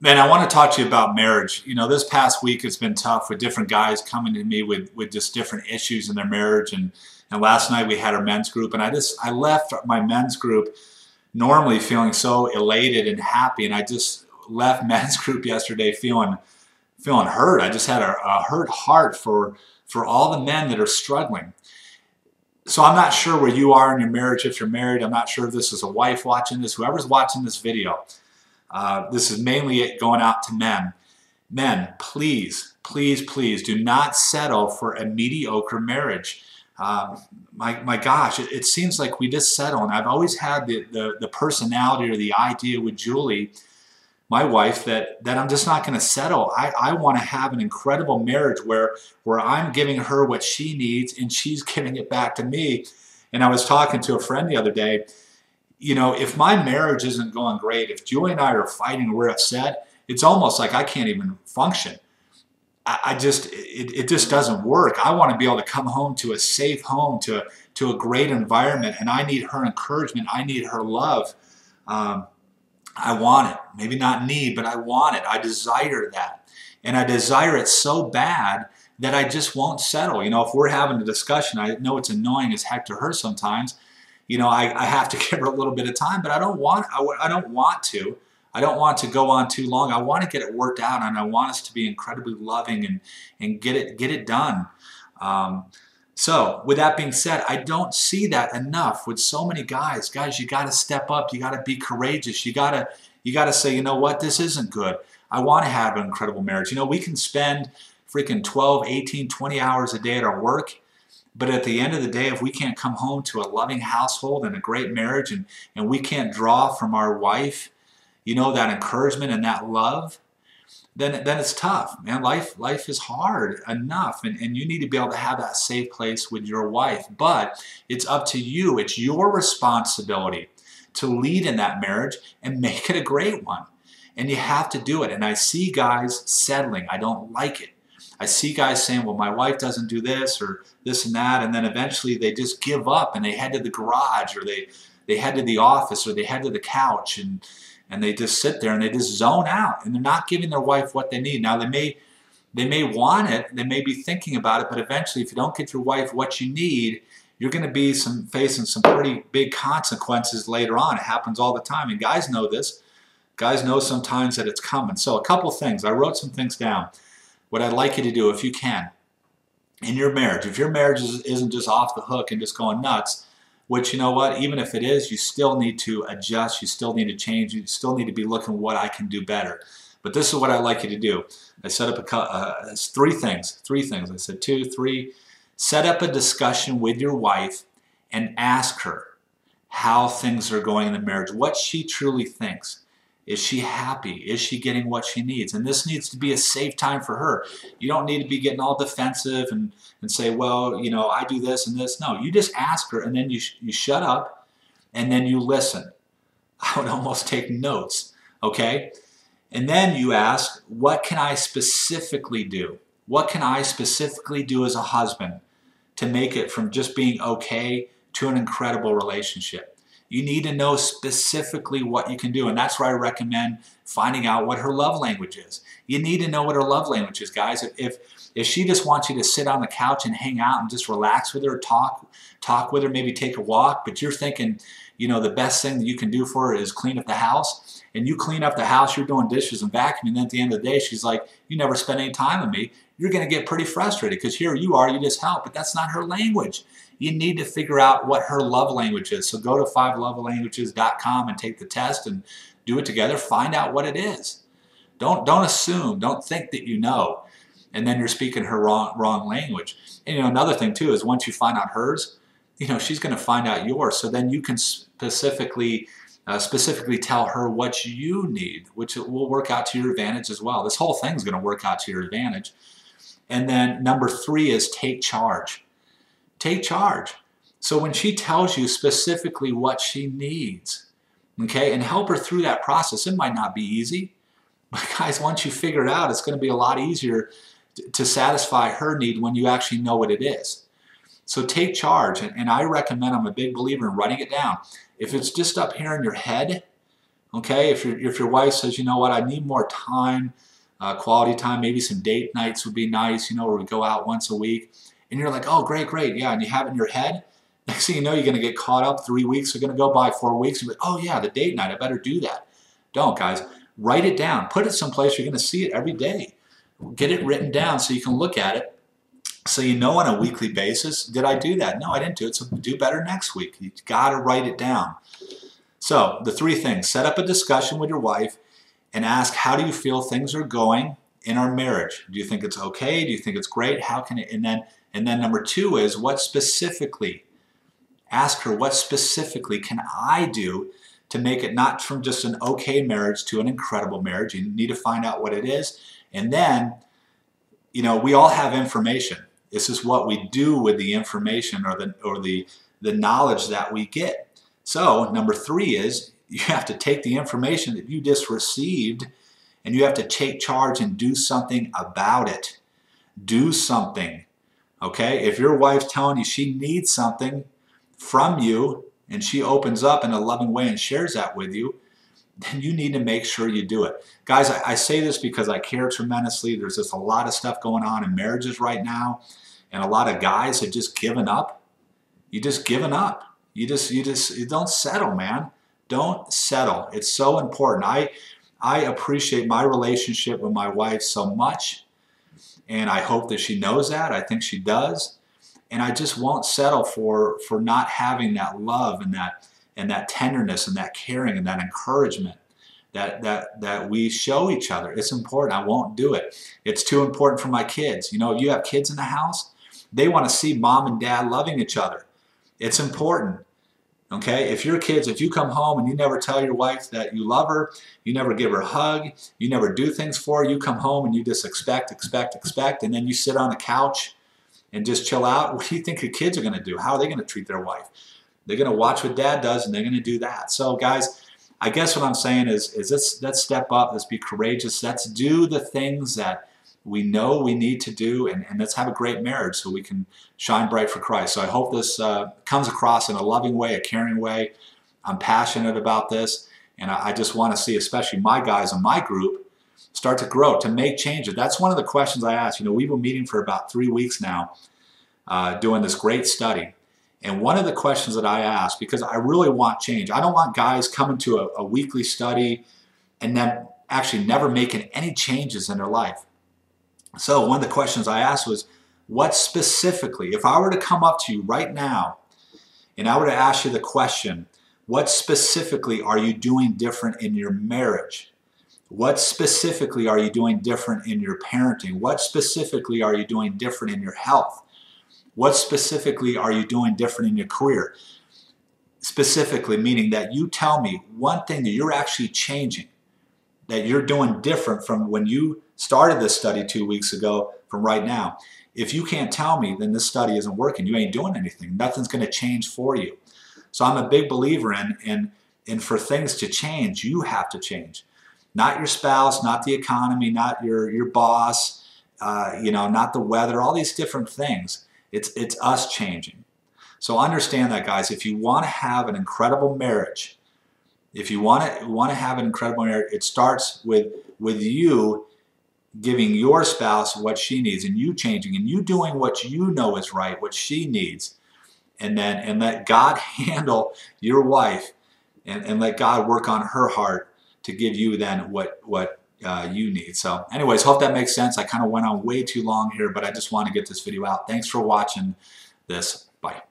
Man, I want to talk to you about marriage. You know, this past week has been tough with different guys coming to me with just different issues in their marriage. And last night we had our men's group, and I left my men's group normally feeling so elated and happy, and I just left men's group yesterday feeling hurt. I just had a hurt heart for all the men that are struggling. So I'm not sure where you are in your marriage if you're married. I'm not sure if this is a wife watching this, whoever's watching this video. This is mainly it going out to men. Men, please, please, please do not settle for a mediocre marriage. My gosh, it seems like we just settle. And I've always had the personality or the idea with Julie, my wife, that I'm just not going to settle. I want to have an incredible marriage where I'm giving her what she needs and she's giving it back to me. And I was talking to a friend the other day. You know, if my marriage isn't going great, if Julie and I are fighting or we're upset, it's almost like I can't even function. It just doesn't work. I want to be able to come home to a safe home, to a great environment, and I need her encouragement. I need her love. I want it. Maybe not need, but I want it. I desire that. And I desire it so bad that I just won't settle. You know, if we're having a discussion, I know it's annoying as heck to her sometimes. You know, I have to give her a little bit of time, but I don't want to. I don't want to go on too long. I want to get it worked out, and I want us to be incredibly loving and get it done. So with that being said, I don't see that enough with so many guys. Guys, you got to step up. You got to be courageous. You got to say, you know what, this isn't good. I want to have an incredible marriage. You know, we can spend freaking 12, 18, 20 hours a day at our work. But at the end of the day, if we can't come home to a loving household and a great marriage, and we can't draw from our wife, you know, that encouragement and that love, then it's tough, man. Life is hard enough, and you need to be able to have that safe place with your wife. But it's up to you. It's your responsibility to lead in that marriage and make it a great one. And you have to do it. And I see guys settling. I don't like it. I see guys saying, well, my wife doesn't do this or this and that, and then eventually they just give up and they head to the garage, or they head to the office, or they head to the couch, and they just sit there and they just zone out, and they're not giving their wife what they need. Now, they may want it, they may be thinking about it, but eventually if you don't get your wife what you need, you're going to be facing some pretty big consequences later on. It happens all the time, and guys know this. Guys know sometimes that it's coming. So a couple things. I wrote some things down. What I'd like you to do, if you can, in your marriage, if your marriage isn't just off the hook and just going nuts, which, you know what, even if it is, you still need to adjust, you still need to change, you still need to be looking what I can do better. But this is what I'd like you to do. I set up three things. I said 2, 3. Set up a discussion with your wife and ask her how things are going in the marriage, what she truly thinks. Is she happy? Is she getting what she needs? And this needs to be a safe time for her. You don't need to be getting all defensive and say, well, you know, I do this and this. No, you just ask her, and then you shut up, and then you listen. I would almost take notes, okay? And then you ask, what can I specifically do? What can I specifically do as a husband to make it from just being okay to an incredible relationship? You need to know specifically what you can do, and that's where I recommend finding out what her love language is. You need to know what her love language is, guys. If she just wants you to sit on the couch and hang out and just relax with her, talk with her, maybe take a walk, but you're thinking, you know, the best thing that you can do for her is clean up the house, and you clean up the house, you're doing dishes and vacuuming, and then at the end of the day, she's like, you never spend any time with me, you're going to get pretty frustrated because here you are, you just help, but that's not her language. You need to figure out what her love language is. So go to 5lovelanguages.com and take the test and do it together. Find out what it is. Don't assume. Don't think that you know, and then you're speaking her wrong language. And you know, another thing too is once you find out hers, you know, she's going to find out yours. So then you can specifically tell her what you need, which will work out to your advantage as well. This whole thing is going to work out to your advantage. And then number 3 is take charge. Take charge. So when she tells you specifically what she needs, okay, and help her through that process. It might not be easy, but guys, once you figure it out, it's going to be a lot easier to satisfy her need when you actually know what it is. So take charge, and I recommend, I'm a big believer in writing it down. If it's just up here in your head, Okay, if your wife says, you know what, I need more time, quality time, maybe some date nights would be nice, you know, where we go out once a week, and you're like, oh, great, great, yeah, and you have it in your head. Next thing you know, you're going to get caught up. 3 weeks are going to go by, 4 weeks. You're like, oh yeah, the date night, I better do that. Don't, guys. Write it down. Put it someplace you're going to see it every day. Get it written down so you can look at it. So you know on a weekly basis, did I do that? No, I didn't do it, so do better next week. You got to write it down. So the 3 things: set up a discussion with your wife and ask, how do you feel things are going in our marriage? Do you think it's okay? Do you think it's great? How can it? And then number 2 is, what specifically? Ask her, what specifically can I do to make it not from just an okay marriage to an incredible marriage? You need to find out what it is. And then, you know, we all have information. This is what we do with the information or the knowledge that we get. So number 3 is, you have to take the information that you just received and you have to take charge and do something about it. Do something. Okay? If your wife's telling you she needs something from you and she opens up in a loving way and shares that with you, then you need to make sure you do it. Guys, I say this because I care tremendously. There's just a lot of stuff going on in marriages right now, and a lot of guys have just given up. You just given up. You don't settle, man. Don't settle. It's so important. I appreciate my relationship with my wife so much, and I hope that she knows that. I think she does. And I just won't settle for not having that love and that tenderness and that caring and that encouragement that we show each other. It's important. I won't do it. It's too important for my kids. You know, if you have kids in the house, they want to see mom and dad loving each other. It's important. Okay, if your kids, if you come home and you never tell your wife that you love her, you never give her a hug, you never do things for her, you come home and you just expect, and then you sit on the couch and just chill out, what do you think your kids are going to do? How are they going to treat their wife? They're going to watch what dad does and they're going to do that. So guys, I guess what I'm saying is let's step up, let's be courageous, let's do the things that we know we need to do, and let's have a great marriage so we can shine bright for Christ. So I hope this comes across in a loving way, a caring way. I'm passionate about this, and I just want to see, especially my guys in my group, start to grow, to make changes. That's one of the questions I ask. You know, we've been meeting for about 3 weeks now, doing this great study. And one of the questions that I ask, because I really want change, I don't want guys coming to a weekly study and then actually never making any changes in their life. So one of the questions I asked was, what specifically, if I were to come up to you right now and I were to ask you the question, what specifically are you doing different in your marriage? What specifically are you doing different in your parenting? What specifically are you doing different in your health? What specifically are you doing different in your career? Specifically meaning that you tell me one thing that you're actually changing, that you're doing different from when you started this study 2 weeks ago from right now. If you can't tell me, then this study isn't working. You ain't doing anything. Nothing's going to change for you. So I'm a big believer in for things to change, you have to change. Not your spouse, not the economy, not your boss, you know, not the weather, all these different things. It's us changing. So understand that, guys. If you want to have an incredible marriage, if you want to have an incredible marriage, it starts with you giving your spouse what she needs, and you changing, and you doing what you know is right, what she needs, and let God handle your wife, and let God work on her heart to give you then what you need. So anyways, hope that makes sense. I kind of went on way too long here, but I just want to get this video out. Thanks for watching this. Bye.